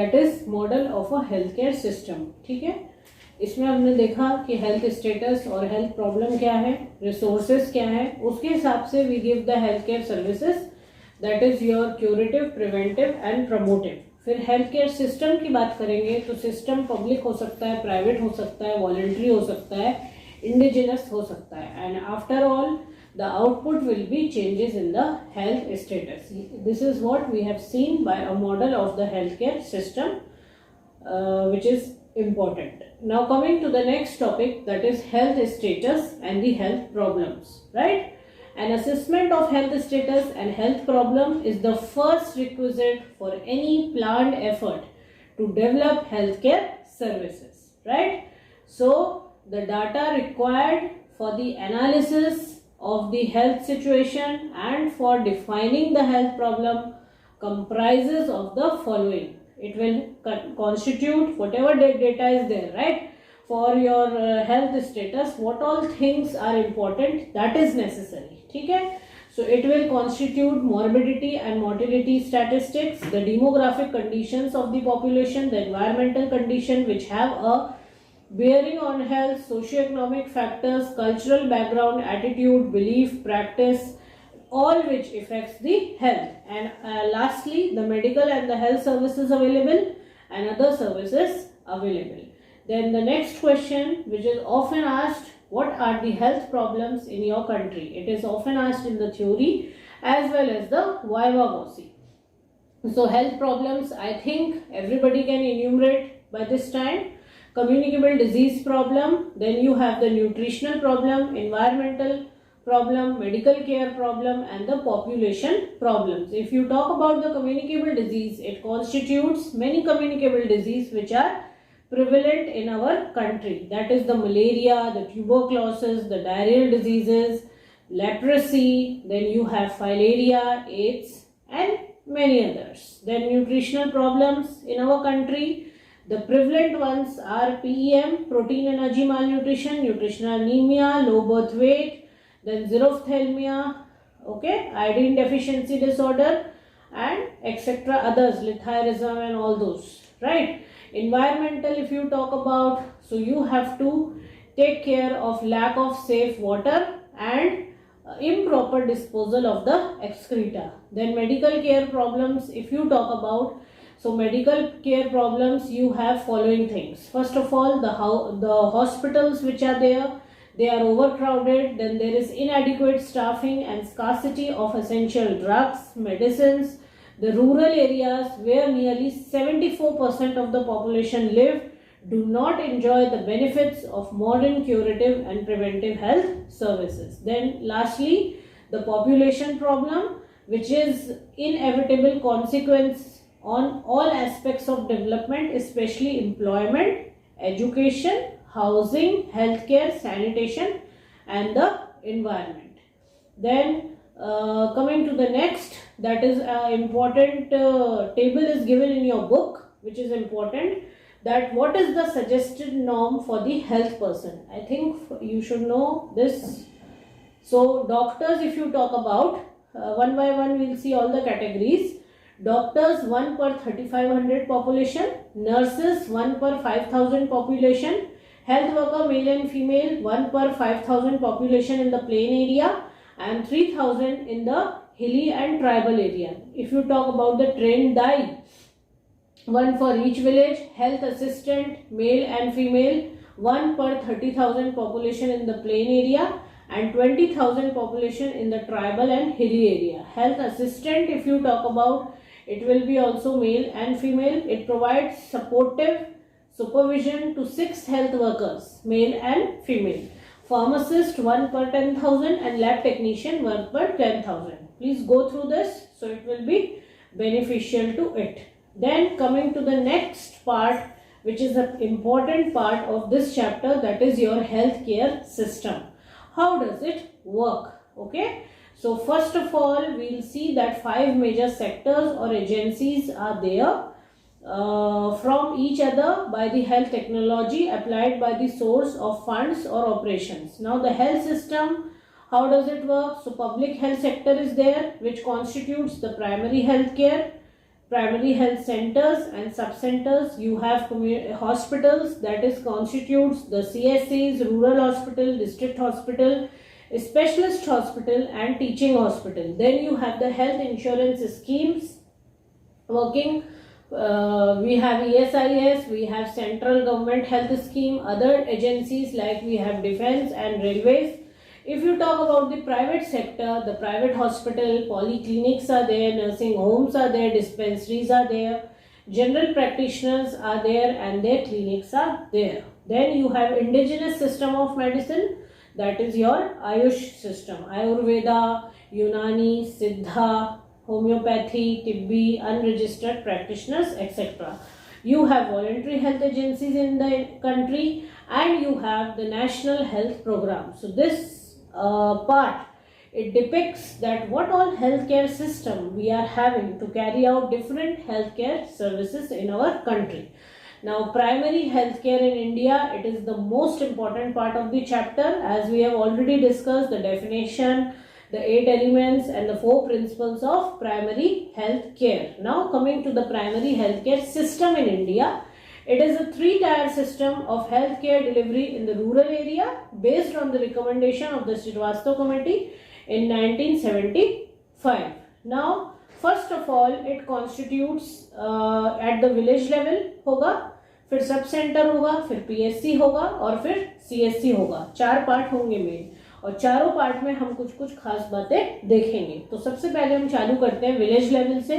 That is model of a health care system. ठीक है, इसमें हमने देखा कि हेल्थ स्टेटस और हेल्थ प्रॉब्लम क्या है, रिसोर्सेज क्या है, उसके हिसाब से we give the health care services, that is your curative, preventive and promotive. फिर हेल्थ केयर सिस्टम की बात करेंगे तो सिस्टम पब्लिक हो सकता है, प्राइवेट हो सकता है, वॉलंटरी हो सकता है, इंडिजिनस हो सकता है, and after all the output will be changes in the health status. This is what we have seen by a model of the healthcare system, which is important. Now coming to the next topic, that is health status and the health problems, right? An assessment of health status and health problem is the first requisite for any planned effort to develop healthcare services, right? So the data required for the analysis of the health situation and for defining the health problem comprises of the following. It will constitute whatever data is there, right? For your health status, what all things are important, that is necessary. ठीक है, so it will constitute morbidity and mortality statistics, the demographic conditions of the population, the environmental condition which have a bearing on health, socioeconomic factors, cultural background, attitude, belief, practice, all which affects the health, and lastly the medical and the health services available and other services available. Then the next question, which is often asked, what are the health problems in your country? It is often asked in the theory as well as the viva voce. So health problems, I think everybody can enumerate by this time. Communicable disease problem, then you have the nutritional problem, environmental problem, medical care problem, and the population problems. If you talk about the communicable disease, it constitutes many communicable disease which are prevalent in our country. That is the malaria, the tuberculosis, the diarrheal diseases, leprosy, then you have filaria, AIDS, and many others. Then nutritional problems in our country, the prevalent ones are PEM, protein energy malnutrition, nutritional anemia, low birth weight, then xerophthalmia, okay, iodine deficiency disorder, and etc. others, lithyrism and all those, right? Environmental, if you talk about, so you have to take care of lack of safe water and improper disposal of the excreta. Then medical care problems, if you talk about, so medical care problems, you have following things. First of all, the hospitals which are there, they are overcrowded. Then there is inadequate staffing and scarcity of essential drugs, medicines. The rural areas where nearly 74% of the population live do not enjoy the benefits of modern curative and preventive health services. Then lastly, the population problem, which is inevitable consequence on all aspects of development, especially employment, education, housing, healthcare, sanitation, and the environment. Then coming to the next, that is important table is given in your book, which is important, that what is the suggested norm for the health person. I think you should know this. So doctors, if you talk about, one by one we will see all the categories. Doctors 1 per 3500 population, nurses 1 per 5000 population, health worker male and female 1 per 5000 population in the plain area and 3000 in the hilly and tribal area. If you talk about the trained dai, 1 for each village, health assistant male and female 1 per 30,000 population in the plain area and 20,000 population in the tribal and hilly area. Health assistant, if you talk about, it will be also male and female. It provides supportive supervision to 6 health workers, male and female. Pharmacist 1 per 10,000 and lab technician 1 per 10,000. Please go through this, so it will be beneficial to it. Then coming to the next part, which is an important part of this chapter, that is your healthcare system. How does it work? Okay. So first of all, we will see that 5 major sectors or agencies are there from each other by the health technology applied by the source of funds or operations. Now the health system, how does it work? So public health sector is there, which constitutes the primary health care. primary health centers and sub-centers. You have hospitals, that is constitutes the CSCs, rural hospital, district hospital, specialist hospital and teaching hospital. Then you have the health insurance schemes working. We have ESIS, we have central government health scheme, other agencies like we have defense and railways. If you talk about the private sector, the private hospital, polyclinics are there, nursing homes are there, dispensaries are there, general practitioners are there and their clinics are there. Then you have indigenous system of medicine, that is your Ayush system, Ayurveda, Unani, Siddha, homeopathy, Tibbi, unregistered practitioners, etc. You have voluntary health agencies in the country and you have the national health program. So this part, it depicts that what all healthcare system we are having to carry out different healthcare services in our country. Now, primary healthcare in India, it is the most important part of the chapter, as we have already discussed the definition, the 8 elements and the 4 principles of primary healthcare. Now coming to the primary healthcare system in India, it is a 3-tier system of healthcare delivery in the rural area based on the recommendation of the Srivastava Committee in 1975. Now, first of all, it constitutes at the village level होगा, फिर sub centre होगा, फिर PSC होगा और फिर CSC होगा. 4 part होंगे main और चारों पार्ट में हम कुछ खास बातें देखेंगे. तो सबसे पहले हम चालू करते हैं विलेज लेवल से.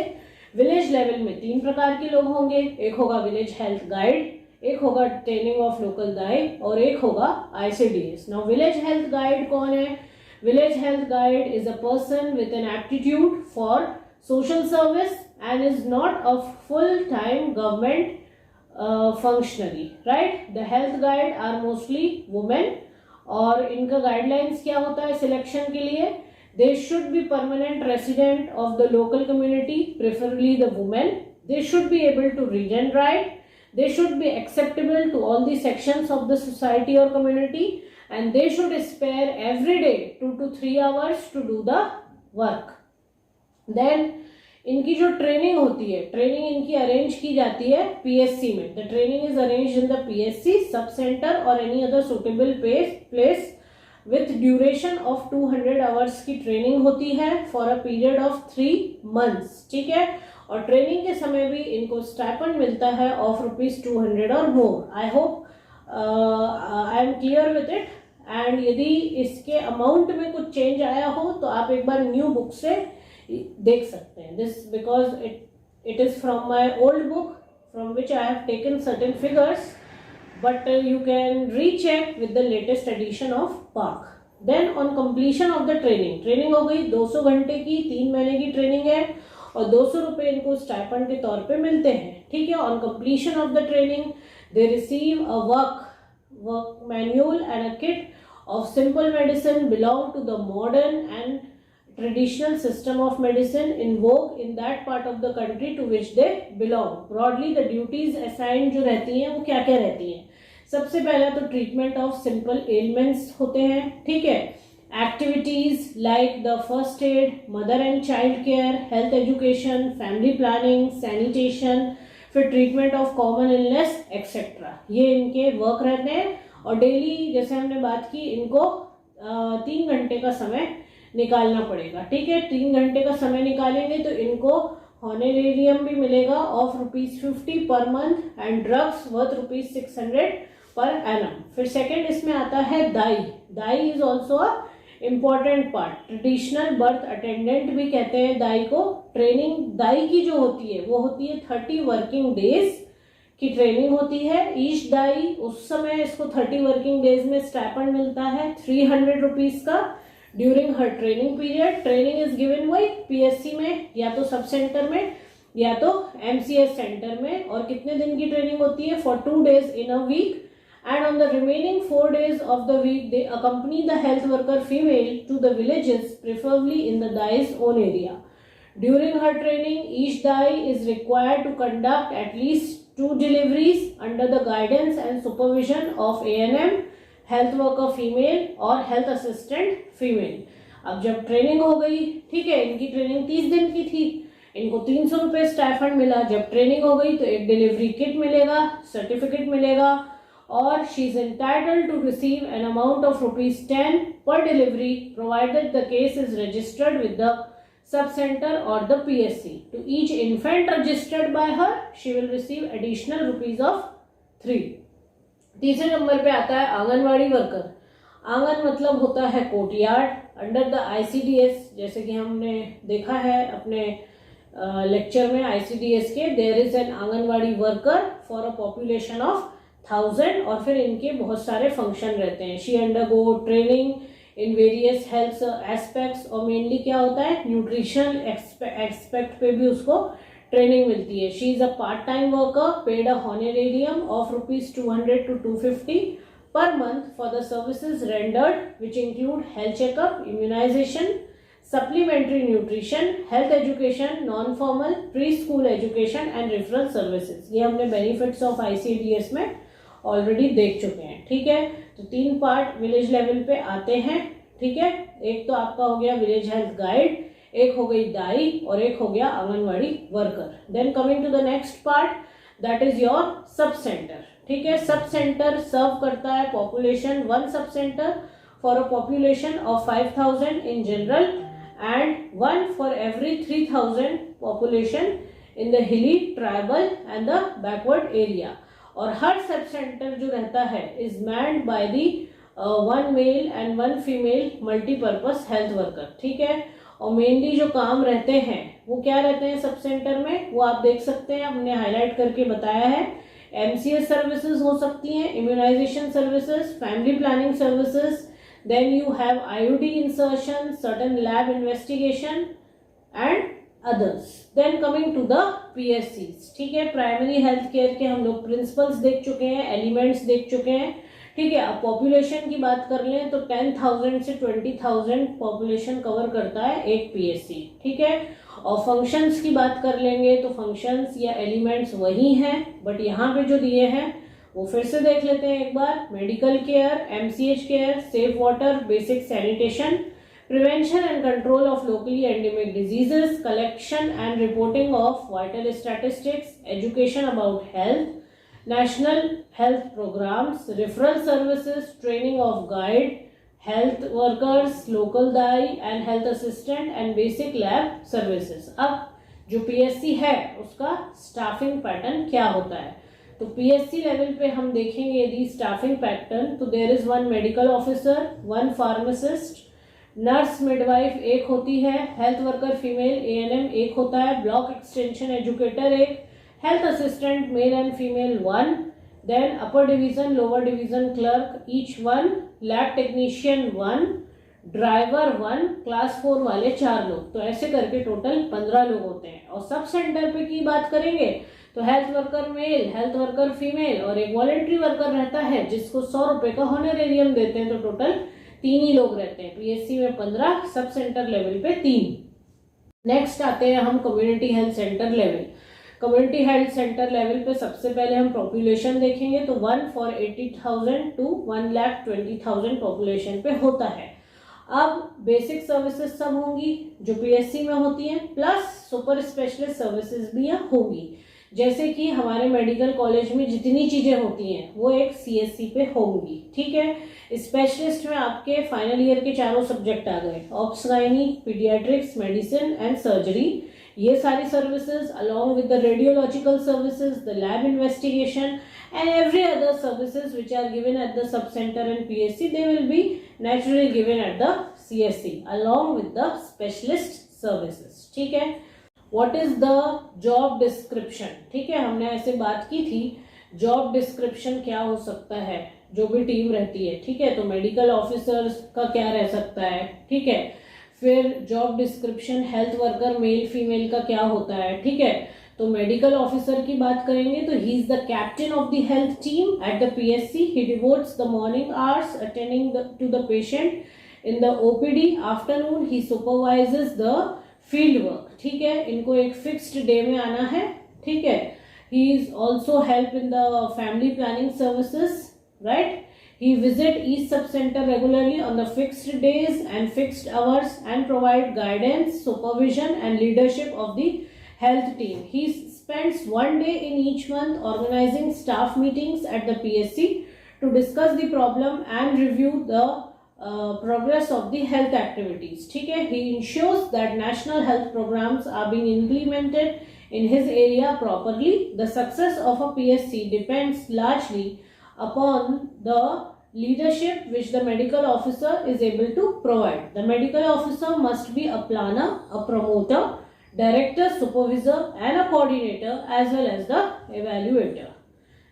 विलेज लेवल में 3 प्रकार के लोग होंगे. एक होगा विलेज हेल्थ गाइड, एक होगा ट्रेनिंग ऑफ लोकल दाई और एक होगा ICDS. Now village health guide कौन है? Village health guide is a person with an aptitude for social service and is not a full time government functionary, right. The health guide are mostly women और इनका guidelines क्या होता है selection के लिए? They should be permanent resident of the local community, preferably the women. They should be able to read and write. They should be acceptable to all the sections of the society or community, and they should spare every day 2 to 3 hours to do the work. Then इनकी जो training होती है, training इनकी arrange की जाती है PSC में. The training is arrange in the PSC, सब सेंटर और any other suitable place with duration of 200 hours की ट्रेनिंग होती है for a period of 3 months. ठीक है. और ट्रेनिंग के समय भी इनको स्टाइपेंड मिलता है of ₹200 और more. I hope I am clear with it. And यदि इसके अमाउंट में कुछ चेंज आया हो तो आप एक बार न्यू बुक से देख सकते हैं. This because it is from my old book from which I have taken certain figures, but you can recheck with the latest edition of PARC. Then on completion of the training हो गई 200 घंटे की, 3 महीने की training है और 200 रुपये इनको स्टाइपेंड के तौर पे मिलते हैं. ठीक है. On completion of the training they receive a work manual and a kit of simple medicine belong to the modern and traditional system of medicine in vogue in that part of the country to which they belong. Broadly the duties assigned जो रहती हैं वो क्या क्या रहती हैं? सबसे पहला तो ट्रीटमेंट ऑफ सिंपल एलिमेंट्स होते हैं. ठीक है. Activities like the first aid, mother and child care, health education, family planning, sanitation, फिर treatment of common illness etcetera. ये इनके वर्क रहते हैं और डेली जैसे हमने बात की इनको 3 घंटे का समय निकालना पड़ेगा. ठीक है. 3 घंटे का समय निकालेंगे तो इनको हॉनरेरियम भी मिलेगा of ₹50 per month and drugs worth ₹600 per annum. फिर सेकंड इसमें आता है दाई. दाई is also a important part. Traditional birth attendant भी कहते हैं दाई को. ट्रेनिंग दाई की जो होती है वो होती है 30 वर्किंग डेज की ट्रेनिंग होती है. ईच दाई उस समय इसको 30 वर्किंग डेज में स्टाइपेंड मिलता है ₹300 का during her training period. Training is given by PSC में या तो सब सेंटर में या तो MCS सेंटर में. और कितने दिन की ट्रेनिंग होती है? For 2 days in a week. And on the remaining 4 days of the week, they accompany the health worker female to the villages, preferably in the dai's own area. During her training, each dai is required to conduct at least 2 deliveries under the guidance and supervision of ANM, health worker female और health assistant female. अब जब training हो गई, ठीक है, इनकी training 30 दिन की थी, इनको 300 रुपये स्टाइफंड मिला। जब ट्रेनिंग हो गई तो एक डिलीवरी किट मिलेगा, सर्टिफिकेट मिलेगा, और she is entitled to receive an amount of ₹10 per delivery provided the case is registered with the sub centre और the PSC. To each infant registered by her, she will receive additional ₹3. तीसरे number पे आता है anganwadi worker. आंगन मतलब होता है courtyard. Under the ICDS, जैसे कि हमने देखा है अपने लेक्चर में ICDS के, there is an anganwadi worker for a population of 1000, और फिर इनके बहुत सारे फंक्शन रहते हैं। She undergo training in various health aspects, और मेनली क्या होता है, न्यूट्रिशन एक्सपेक्ट पे भी उसको ट्रेनिंग मिलती है। She is a part time worker paid a honorarium of ₹200 to ₹250 per month for the services rendered, which include health checkup, immunization, supplementary nutrition, health education, non-formal preschool education and referral services. ये हमने benefits of ICDS में already देख चुके हैं। ठीक है, तो 3 part village level पे आते हैं। ठीक है, एक तो आपका हो गया विलेज हेल्थ गाइड, एक हो गई दाई, और एक हो गया anganwadi worker. Then coming to the next part, that is your sub centre. ठीक है, सब सेंटर सर्व करता है population, 1 sub centre for a population of 5000 in general and 1 for every 3000 population in the hilly, tribal and the backward area. और हर sub centre जो रहता है is manned by the 1 male and 1 female multipurpose health worker. ठीक है, और mainly जो काम रहते हैं वो क्या रहते हैं सब सेंटर में, वो आप देख सकते हैं, हमने हाईलाइट करके बताया है। MCS सर्विसेज हो सकती हैं, immunization services, family planning services, then you have IUD insertion, certain lab investigation and others. Then coming to the PSCs। ठीक है, प्राइमरी हेल्थ केयर के हम लोग प्रिंसिपल्स देख चुके हैं, एलिमेंट्स देख चुके हैं। ठीक है, अब पॉपुलेशन की बात कर लें तो 10,000 से 20,000 पॉपुलेशन कवर करता है एक PSC। ठीक है, और फंक्शंस की बात कर लेंगे तो फंक्शंस या एलिमेंट्स वही हैं, बट यहाँ पे जो दिए हैं वो फिर से देख लेते हैं एक बार। Medical care, MCH care, safe water, basic sanitation, prevention and control of locally endemic diseases, collection and reporting of vital statistics, education about health, national health programs, referral services, training of guide, health workers, local DAI and health assistant and basic lab services. अब जो PSC है उसका staffing pattern क्या होता है, तो PSC level पे हम देखेंगे यदि स्टाफिंग पैटर्न, तो there is 1 medical officer, 1 pharmacist, nurse midwife एक होती है, हेल्थ वर्कर फीमेल ANM एक होता है, ब्लॉक एक्सटेंशन एजुकेटर एक, health assistant male and female 1, then upper division lower division clerk each 1, lab technician 1, driver 1, class 4 वाले 4 लोग। तो ऐसे करके टोटल 15 लोग होते हैं। और सब सेंटर पे की बात करेंगे तो health worker male, health worker female और एक वॉलंटरी वर्कर रहता है जिसको 100 रुपए का हॉनरेरियम देते हैं। तो टोटल 3 ही लोग रहते हैं। PSC में 15, सब सेंटर लेवल पे 3। नेक्स्ट आते हैं हम community health centre level. Community health centre level पे सबसे पहले हम पॉपुलेशन देखेंगे तो 1 for 80,000 to 1,20,000 पॉपुलेशन पे होता है। अब बेसिक सर्विसेज सब होंगी जो PSC में होती हैं, प्लस सुपर स्पेशलिस्ट सर्विसेज भी होंगी, जैसे कि हमारे मेडिकल कॉलेज में जितनी चीजें होती हैं वो एक CSC पे होंगी। ठीक है, स्पेशलिस्ट में आपके फाइनल ईयर के 4 सब्जेक्ट आ गए, ops gynae, paediatrics, medicine and surgery. ये सारी services along with the radiological services, the lab investigation and every other services which are given at the sub center and PSC, they will be naturally given at the CSC along with the specialist services. ठीक है, what is the job description? ठीक है, हमने ऐसे बात की थी job description क्या हो सकता है जो भी टीम रहती है। ठीक है, तो मेडिकल ऑफिसर्स का क्या रह सकता है। ठीक है, फिर job description health worker male female का क्या होता है। ठीक है, तो मेडिकल ऑफिसर की बात करेंगे तो he is the captain of the health team at the PSC. He devotes the morning hours attending to the patient in the OPD. Afternoon he supervises the field work. ठीक है, इनको एक fixed day में आना है। ठीक है, he is also help in the family planning services, right? He visit each sub center regularly on the fixed days and fixed hours and provide guidance, supervision and leadership of the health team. He spends one day in each month organizing staff meetings at the PSC to discuss the problem and review the progress of the health activities. ठीक है, he ensures that national health programs are being implemented in his area properly. The success of a PSC depends largely upon the leadership which the medical officer is able to provide. The medical officer must be a planner, a promoter, director, supervisor and a coordinator as well as the evaluator.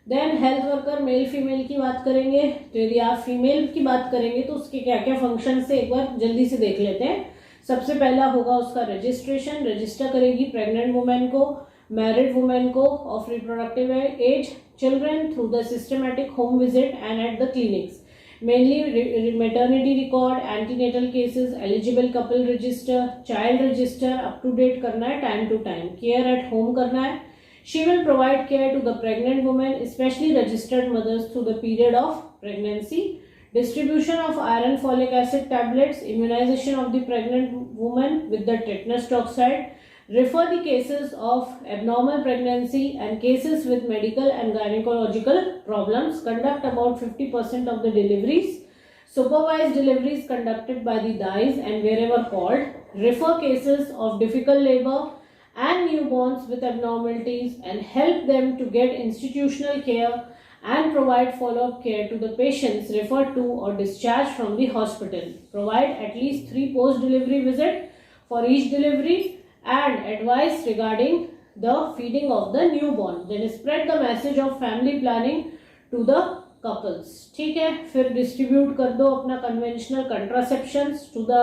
Then health worker male female की बात करेंगे. तो यदि आप female की बात करेंगे तो उसके क्या क्या फंक्शन से एक बार जल्दी से देख लेते हैं. सबसे पहला होगा उसका रजिस्ट्रेशन. रजिस्टर करेगी प्रेग्नेंट वुमेन को, मैरिड वुमेन को of reproductive age, children through the systematic home visit and at the clinics. Mainly maternity record, antenatal cases, eligible couple register, child register up to date करना है time to time. Care at home करना है. She will provide care to the pregnant women, especially registered mothers, through the period of pregnancy. Distribution of iron folic acid tablets, immunization of the pregnant woman with the tetanus toxoid. Refer the cases of abnormal pregnancy and cases with medical and gynecological problems. Conduct about 50% of the deliveries. Supervise deliveries conducted by the DAIs and wherever called. Refer cases of difficult labor and newborns with abnormalities and help them to get institutional care and provide follow-up care to the patients referred to or discharged from the hospital. Provide at least 3 post-delivery visits for each delivery and advice regarding the feeding of the newborn. Then spread the message of family planning to the couples. ठीक है, फिर distribute कर दो अपना conventional contraceptions to the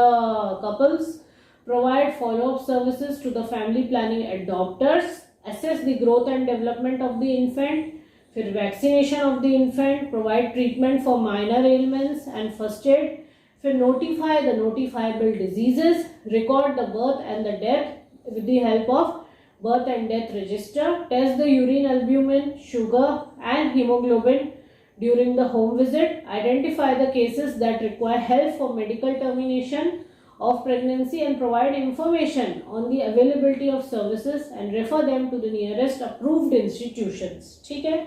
couples. Provide follow-up services to the family planning adopters. Assess the growth and development of the infant. फिर vaccination of the infant. Provide treatment for minor ailments and first aid. फिर notify the notifiable diseases. Record the birth and the death with the help of birth and death register. Test the urine albumin, sugar and hemoglobin during the home visit. Identify the cases that require help for medical termination of pregnancy and provide information on the availability of services and refer them to the nearest approved institutions. ठीक है,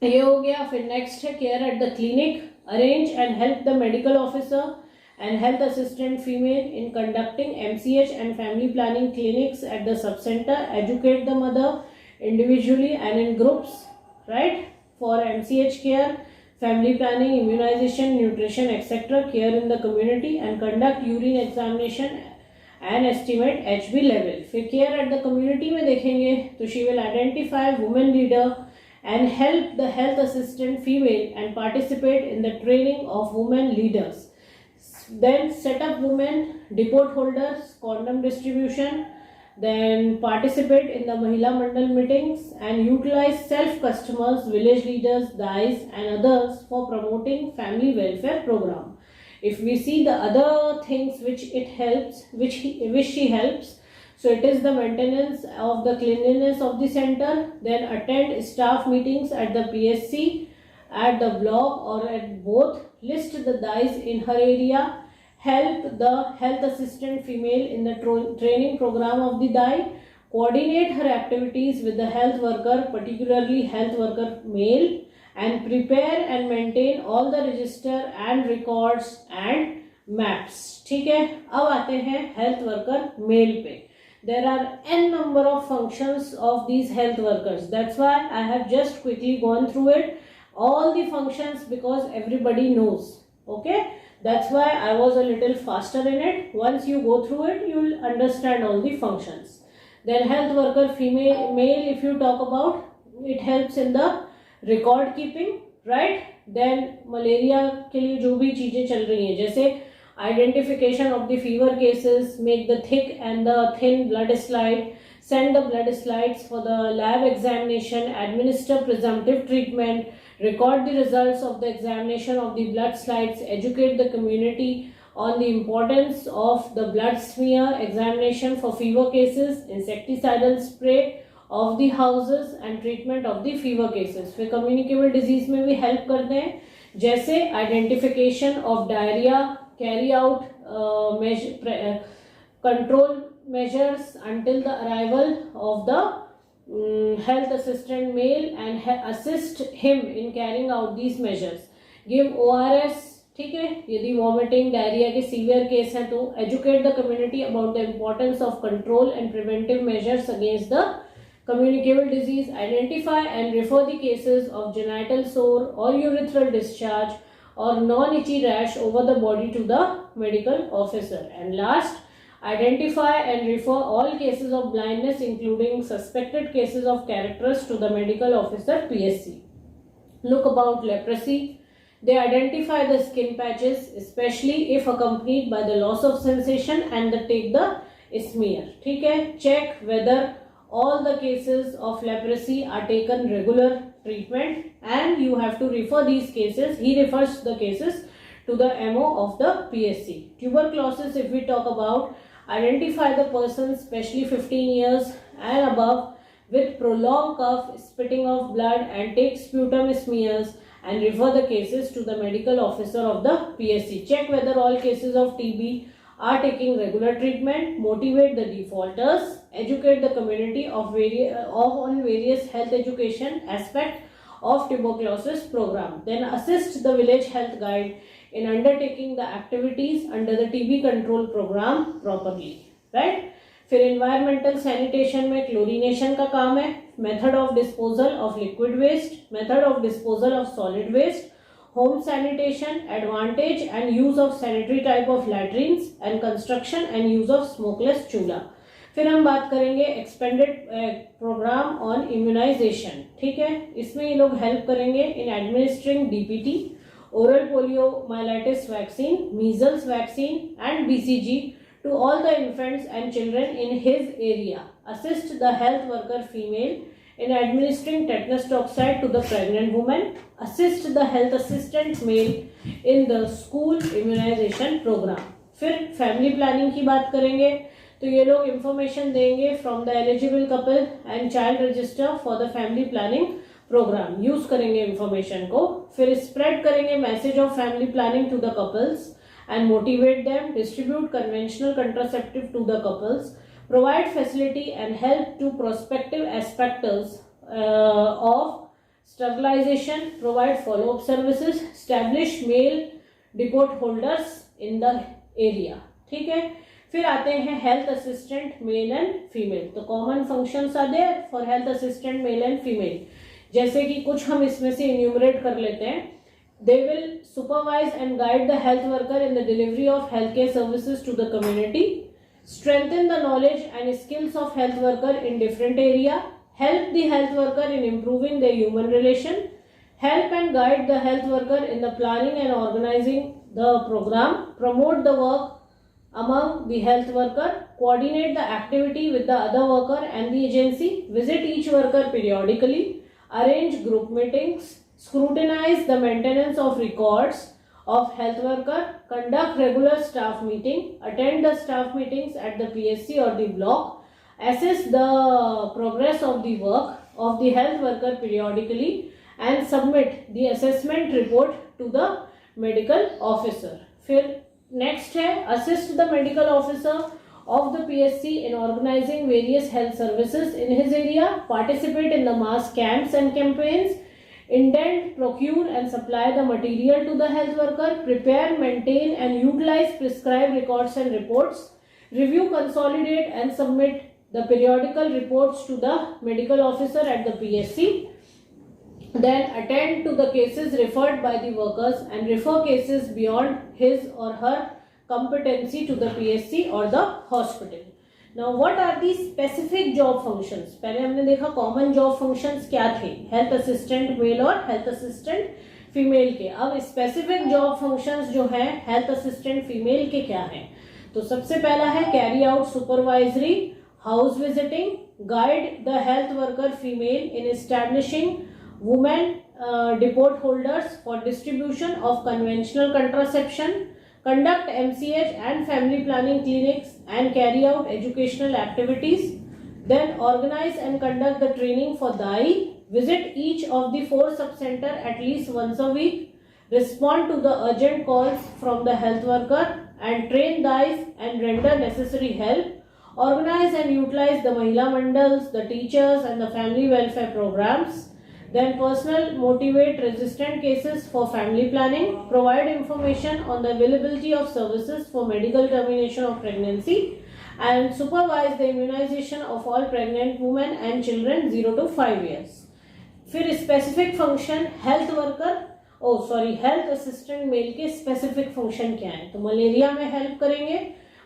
ये हो गया. फिर next है care at the clinic. Arrange and help the medical officer and health assistant female in conducting MCH and family planning clinics at the subcenter. Educate the mother individually and in groups, right, for MCH care, family planning, immunization, nutrition, etc. care in the community and conduct urine examination and estimate HB level. फिर care at the community में देखेंगे तो she will identify women leader and help the health assistant female and participate in the training of women leaders. Then set up women depot holders, condom distribution. Then participate in the Mahila Mandal meetings and utilize self customers, village leaders, DAIs and others for promoting family welfare program. If we see the other things which it helps, which she helps, so it is the maintenance of the cleanliness of the center. Then attend staff meetings at the PSC, at the block or at both. List the DAIs in her area. Help the health assistant female in the training program of the DAI. Coordinate her activities with the health worker, particularly health worker male, and prepare and maintain all the register and records and maps. ठीक है, अब आते हैं health worker male पे. There are n number of functions of these health workers. That's why I have just quickly gone through it. All the functions because everybody knows. Okay, that's why I was a little faster in it. Once you go through it, you will understand all the functions. Then health worker female, male, if you talk about, it helps in the record keeping, right? Then malaria के लिए जो भी चीजें चल रही हैं, जैसे identification of the fever cases, make the thick and the thin blood slide, send the blood slides for the lab examination, administer presumptive treatment, record the results of the examination of the blood slides, educate the community on the importance of the blood smear examination for fever cases, insecticidal spray of the houses and treatment of the fever cases. फिर communicable disease में भी help करते हैं, जैसे identification of diarrhea, carry out control measures until the arrival of the health assistant male and assist him in carrying out these measures. Give ORS, ठीक है, यदि vomiting diarrhoea के सीवियर केस हैं तो educate the community about the importance of control and preventive measures against the communicable disease. Identify and refer the cases of genital sore or urethral discharge or non-itchy rash over the body to the medical officer. And last, identify and refer all cases of blindness including suspected cases of cataracts to the medical officer PSC. Look about leprosy. They identify the skin patches, especially if accompanied by the loss of sensation, and they take the smear. ठीक है, check whether all the cases of leprosy are taken regular treatment, and you have to refer these cases. He refers the cases to the MO of the PSC. Tuberculosis, if we talk about, identify the person, especially 15 years and above, with prolonged cough, spitting of blood, and take sputum smears and refer the cases to the medical officer of the PSC. Check whether all cases of TB are taking regular treatment. Motivate the defaulters. Educate the community on various health education aspect of tuberculosis program. Then assist the village health guide in undertaking the activities under the TB control program properly. Right? फिर environmental sanitation में chlorination का काम है. Method of disposal of liquid waste. Method of disposal of solid waste. Home sanitation, advantage and use of sanitary type of latrines, and construction and use of smokeless चूल्हा. फिर हम बात करेंगे expanded programme on immunisation. ठीक है, इसमें ये लोग हेल्प करेंगे in administering DPT, oral poliomyelitis vaccine, measles vaccine and BCG to all the infants and children in his area. Assist the health worker female in administering tetanus toxoid to the pregnant woman. Assist the health assistant male in the school immunization program. फिर family planning की बात करेंगे तो ये लोग information देंगे from the eligible couple and child register for the family planning programme. Use करेंगे information को. फिर स्प्रेड करेंगे message of family planning to the couples and motivate them. Distribute conventional contraceptive to the couples. Provide facility and help to prospective expectors of sterilization. Provide follow-up services. Establish male depot holders in the area. ठीक है, फिर आते हैं health assistant male and female. तो common functions are there for health assistant male and female. जैसे कि कुछ हम इसमें से इन्यूमरेट कर लेते हैं. They will supervise and guide the health worker in the delivery of healthcare services to the community. Strengthen the knowledge and skills of health worker in different area. Help the health worker in improving their human relation. Help and guide the health worker in the planning and organizing the program. Promote the work among the health worker. Coordinate the activity with the other worker and the agency. Visit each worker periodically. Arrange group meetings. Scrutinize the maintenance of records of health worker. Conduct regular staff meeting. Attend the staff meetings at the PSC or the block. Assess the progress of the work of the health worker periodically and submit the assessment report to the medical officer. फिर next है assist the medical officer of the PSC in organizing various health services in his area. Participate in the mass camps and campaigns. Indent, procure and supply the material to the health worker. Prepare, maintain and utilize prescribed records and reports. Review, consolidate and submit the periodical reports to the medical officer at the PSC. Then attend to the cases referred by the workers and refer cases beyond his or her competency to the PSC or the hospital. Now what are the specific job functions? पहले हमने देखा common job functions क्या थे, health assistant mail और health assistant female के. अब specific job functions जो है हेल्थ असिस्टेंट फीमेल के क्या हैं? तो सबसे पहला है carry out supervisory, house visiting, guide the health worker female in establishing women depot holders for distribution of conventional contraception. Conduct MCH and family planning clinics and carry out educational activities. Then organize and conduct the training for DAI. Visit each of the 4 sub-center at least once a week. Respond to the urgent calls from the health worker and train DAIs and render necessary help. Organize and utilize the Mahila Mandals, the teachers and the family welfare programs. Then personal motivate resistant cases for family planning. Provide information on the availability of services for medical termination of pregnancy. And supervise the immunization of all pregnant women and children 0 to 5 years. फिर specific function health worker health assistant male के specific function क्या है? तो malaria में help करेंगे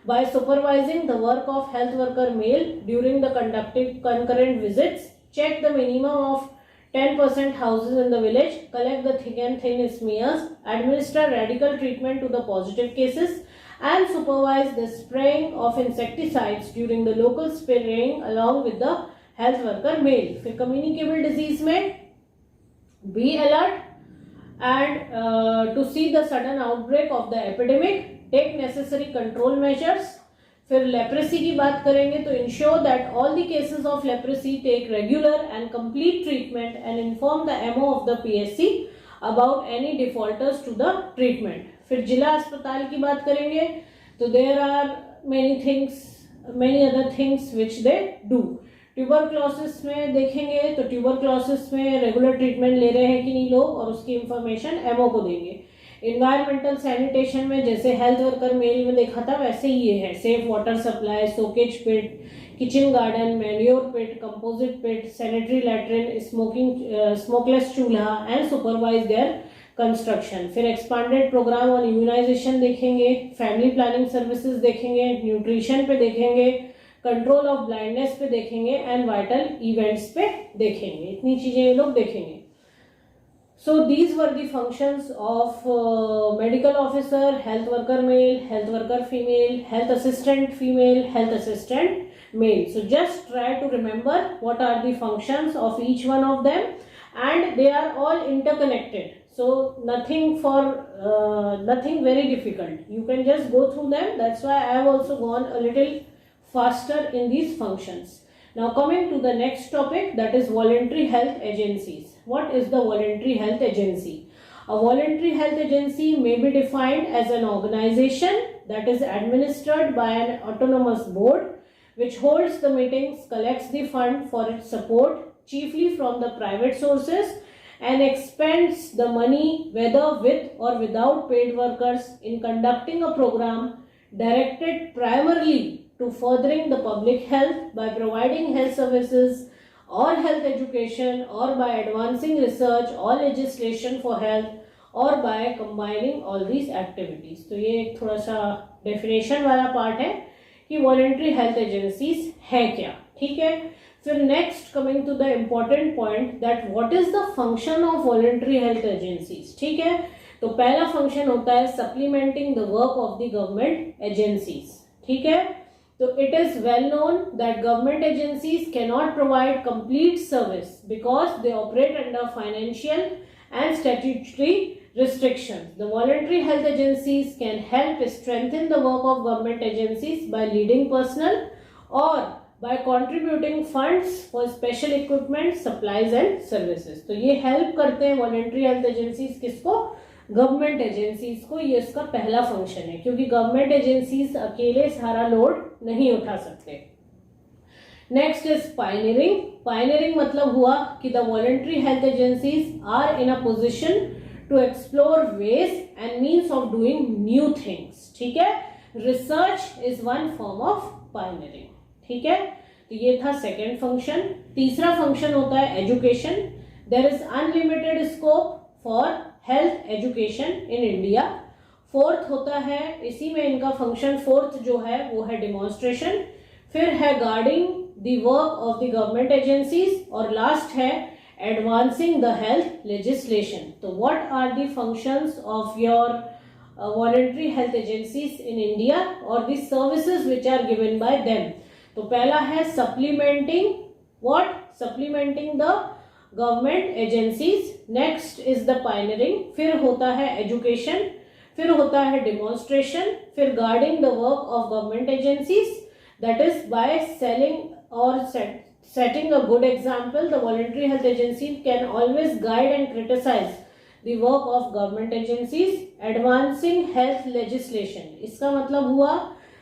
by supervising the work of health worker male during the conducting concurrent visits, check the minimum of 10% houses in the village, collect the thick and thin smears, administer radical treatment to the positive cases, and supervise the spraying of insecticides during the local spraying along with the health worker male. फिर communicable disease में be alert and to see the sudden outbreak of the epidemic, take necessary control measures. फिर leprosy की बात करेंगे तो ensure that all the cases of leprosy take regular and complete treatment and inform the MO of the PSC about any defaulters to the treatment. फिर जिला अस्पताल की बात करेंगे तो there are many other things which they do. Tuberculosis में देखेंगे तो ट्यूबरक्लोसिस में रेगुलर ट्रीटमेंट ले रहे हैं कि नहीं लोग, और उसकी इंफॉर्मेशन एमओ को देंगे. इन्वायरमेंटल सैनिटेशन में जैसे हेल्थ वर्कर मेल में देखा था वैसे ही ये है. सेफ वाटर सप्लाई, सोकेज पिट, किचन गार्डन, मैन्योर पिट, कंपोजिट पिट, सैनिटरी लैट्रिन, स्मोकलेस चूल्हा एंड सुपरवाइज देयर कंस्ट्रक्शन. फिर एक्सपांडेड प्रोग्राम ऑन इम्यूनाइजेशन देखेंगे, फैमिली प्लानिंग सर्विसेज देखेंगे, न्यूट्रिशन पे देखेंगे, कंट्रोल ऑफ ब्लाइंडनेस पे देखेंगे एंड वाइटल इवेंट्स पे देखेंगे. इतनी चीजें ये लोग देखेंगे. So these were the functions of medical officer, health worker male, health worker female, health assistant female, health assistant male. So just try to remember what are the functions of each one of them and they are all interconnected. So nothing very difficult. You can just go through them. That's why I have also gone a little faster in these functions. Now coming to the next topic, that is voluntary health agencies. What is the voluntary health agency? A voluntary health agency may be defined as an organization that is administered by an autonomous board which holds the meetings, collects the fund for its support chiefly from the private sources, and expends the money whether with or without paid workers in conducting a program directed primarily to furthering the public health by providing health services or health education, or by advancing research or legislation for health, or by combining all these activities. तो ये एक थोड़ा सा definition वाला part है कि voluntary health agencies है क्या. ठीक है. फिर next coming to the important point that what is the function of voluntary health agencies. ठीक है. तो पहला फंक्शन होता है supplementing the work of the government agencies. ठीक है. So it is well known that government agencies cannot provide complete service because they operate under financial and statutory restrictions. The voluntary health agencies can help strengthen the work of government agencies by leading personnel or by contributing funds for special equipment, supplies and services. तो ये help करते हैं voluntary health agencies किसको? Government agencies को. ये इसका पहला function है क्योंकि गवर्नमेंट एजेंसीज अकेले सारा लोड नहीं उठा सकते. Next is pioneering. पायनियरिंग मतलब हुआ कि the voluntary health agencies are in a position to explore ways and means of doing new things. ठीक है. Research is one form of pioneering. ठीक है. तो ये था सेकेंड फंक्शन. तीसरा फंक्शन होता है education. There is unlimited scope for health education in India. Fourth होता है, इसी में इनका फंक्शन फोर्थ जो है वो है डिमॉन्स्ट्रेशन. फिर है guarding the work of the government agencies, और लास्ट है एडवांसिंग द हेल्थ लेजिस्लेशन. तो what are the functions of your voluntary health agencies in India और the services which are given by them. तो पहला है supplementing. What? Supplementing the government agencies. Next is the pioneering. फिर होता है education. फिर होता है डिमॉन्स्ट्रेशन. फिर guarding the work of government agencies, that is by selling और setting a good example. The voluntary health agency can always guide and criticize the work of government agencies. Advancing health legislation, इसका मतलब हुआ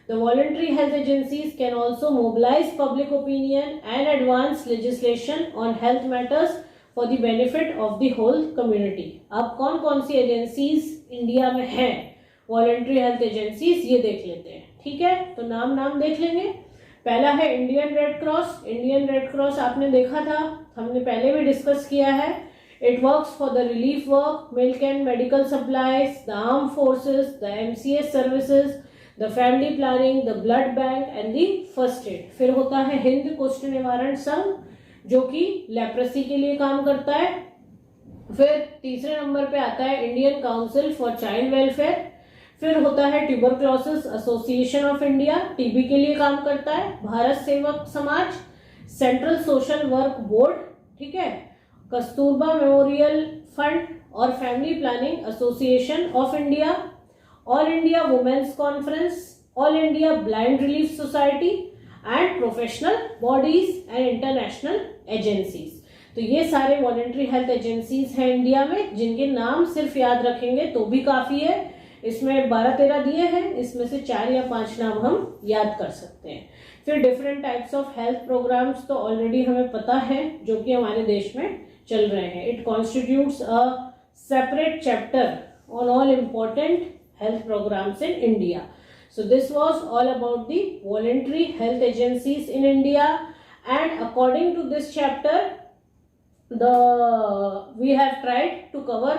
The voluntary health agencies can also mobilize public opinion and advance legislation on health matters for the benefit of the whole community. अब कौन कौन सी agencies India में हैं voluntary health agencies, ये देख लेते हैं, ठीक है। तो नाम देख लेंगे। पहला है Indian red cross. Indian red cross आपने देखा था, हमने पहले भी डिस्कस किया है। It works for the relief work, milk and medical supplies, the armed forces, the MCS services, the family planning, the blood bank and the first aid. फिर होता है हिंद कुष्ठ निवारण संघ, जो कि लेप्रेसी के लिए काम करता है। फिर तीसरे नंबर पे आता है Indian council for child welfare. फिर होता है tuberculosis association of India, TB के लिए काम करता है। भारत सेवक समाज, सेंट्रल सोशल वर्क बोर्ड, ठीक है, कस्तूरबा मेमोरियल फंड और family planning association of India, all India women's conference, all India blind relief society and professional bodies and international agencies. तो ये सारे वॉलंटरी हेल्थ एजेंसीज हैं इंडिया में, जिनके नाम सिर्फ याद रखेंगे तो भी काफी है। इसमें 12-13 दिए हैं, इसमें से 4 या 5 नाम हम याद कर सकते हैं। फिर different types of health programmes तो ऑलरेडी हमें पता है जो कि हमारे देश में चल रहे हैं। It constitutes a separate chapter on all important health programs in India. So this was all about the voluntary health agencies in India, and according to this chapter we have tried to cover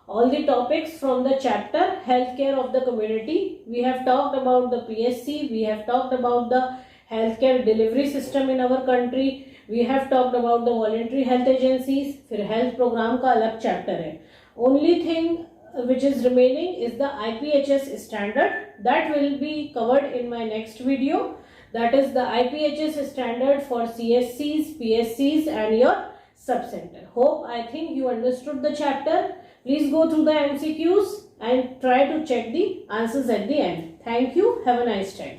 all the topics from the chapter healthcare of the community. We have talked about the PSC, we have talked about the healthcare delivery system in our country, we have talked about the voluntary health agencies. फिर health program का अलग chapter है। Only thing which is remaining is the IPHS standard, that will be covered in my next video. That is the IPHS standard for CSCs, PSCs and your sub-center. I think you understood the chapter. Please go through the MCQs and try to check the answers at the end. Thank you. Have a nice time.